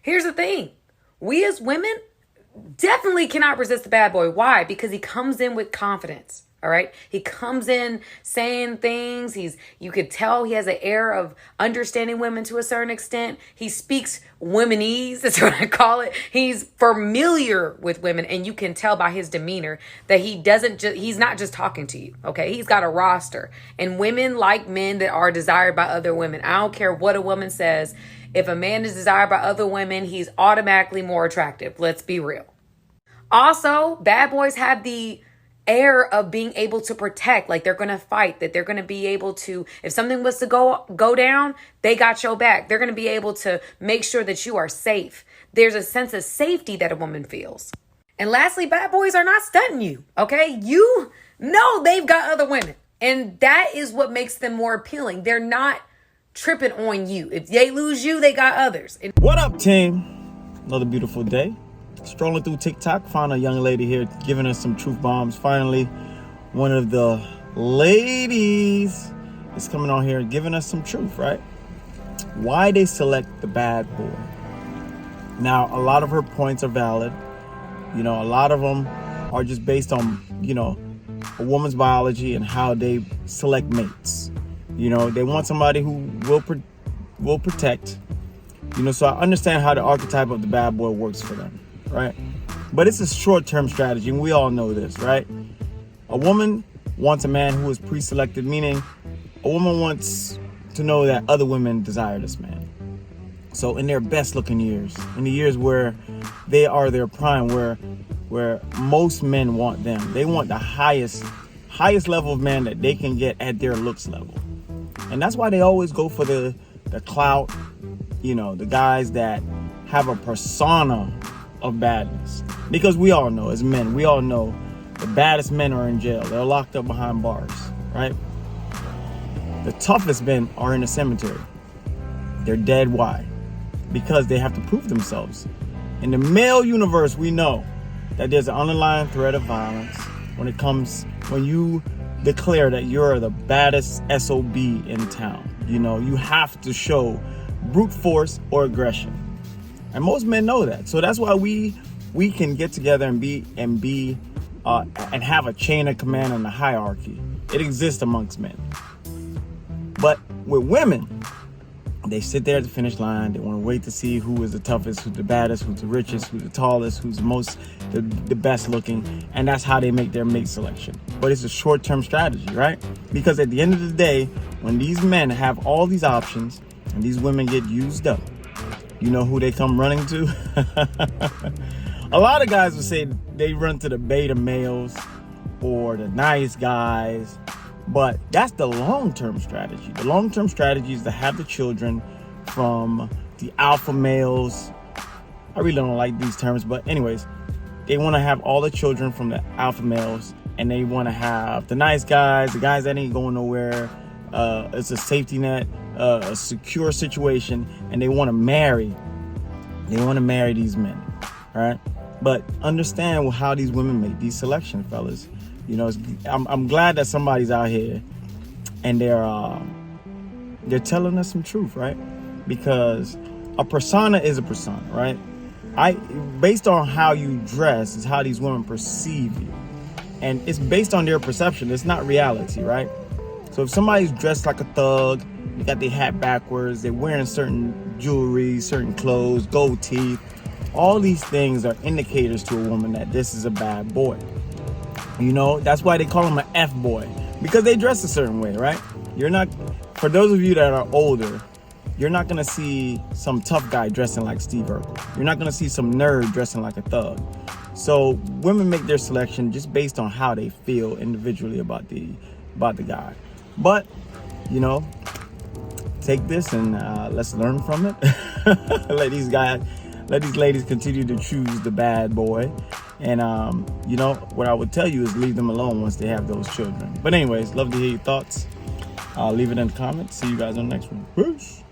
Here's the thing. We as women definitely cannot resist the bad boy. Why? Because he comes in with confidence. All right. He comes in saying things. You could tell he has an air of understanding women to a certain extent. He speaks womenese. That's what I call it. He's familiar with women, and you can tell by his demeanor that he's not just talking to you. Okay. He's got a roster, and women like men that are desired by other women. I don't care what a woman says. If a man is desired by other women, he's automatically more attractive. Let's be real. Also, bad boys have the air of being able to protect, like they're going to fight, that they're going to be able to, if something was to go down, they got your back. They're going to be able to make sure that you are safe. There's a sense of safety that a woman feels. And lastly, bad boys are not stunting you. Okay. You know, they've got other women, and that is what makes them more appealing. They're not tripping on you. If they lose you, they got others. What up, team? Another beautiful day. Strolling through TikTok, found a young lady here giving us some truth bombs. Finally, one of the ladies is coming on here giving us some truth, right? Why they select the bad boy. Now, a lot of her points are valid. You know, a lot of them are just based on, you know, a woman's biology and how they select mates. You know, they want somebody who will protect. You know, so I understand how the archetype of the bad boy works for them, right? But it's a short-term strategy, and we all know this, right? A woman wants a man who is pre-selected, meaning a woman wants to know that other women desire this man. So in their best-looking years, in the years where they are their prime, where most men want them, they want the highest level of man that they can get at their looks level. And that's why they always go for the clout, you know, the guys that have a persona of badness. Because we all know, as men, we all know the baddest men are in jail. They're locked up behind bars, right? The toughest men are in the cemetery. They're dead. Why? Because they have to prove themselves. In the male universe, we know that there's an underlying threat of violence when you declare that you're the baddest SOB in town. You know, you have to show brute force or aggression. And most men know that. So that's why we can get together and have a chain of command and a hierarchy. It exists amongst men. But with women, they sit there at the finish line. They want to wait to see who is the toughest, who's the baddest, who's the richest, who's the tallest, who's the best looking. And that's how they make their mate selection. But it's a short-term strategy, right? Because at the end of the day, when these men have all these options and these women get used up, you know who they come running to? A lot of guys would say they run to the beta males or the nice guys. But that's the long-term strategy. The long-term strategy is to have the children from the alpha males. I really don't like these terms, but anyways, they want to have all the children from the alpha males, and they want to have the nice guys, the guys that ain't going nowhere. It's a safety net, a secure situation, and they want to marry. They want to marry these men, all right? But understand how these women make these selections, fellas. You know, I'm glad that somebody's out here and they're telling us some truth, right? Because a persona is a persona, right? Based on how you dress is how these women perceive you. And it's based on their perception. It's not reality, right? So if somebody's dressed like a thug, they got their hat backwards, they're wearing certain jewelry, certain clothes, gold teeth, all these things are indicators to a woman that this is a bad boy. You know, that's why they call him an F boy, because they dress a certain way, right? For those of you that are older, you're not going to see some tough guy dressing like Steve Urkel. You're not going to see some nerd dressing like a thug. So women make their selection just based on how they feel individually about the guy. But, you know, take this and let's learn from it. Let these ladies continue to choose the bad boy. And, you know, what I would tell you is leave them alone once they have those children. But anyways, love to hear your thoughts. Leave it in the comments. See you guys on the next one. Peace.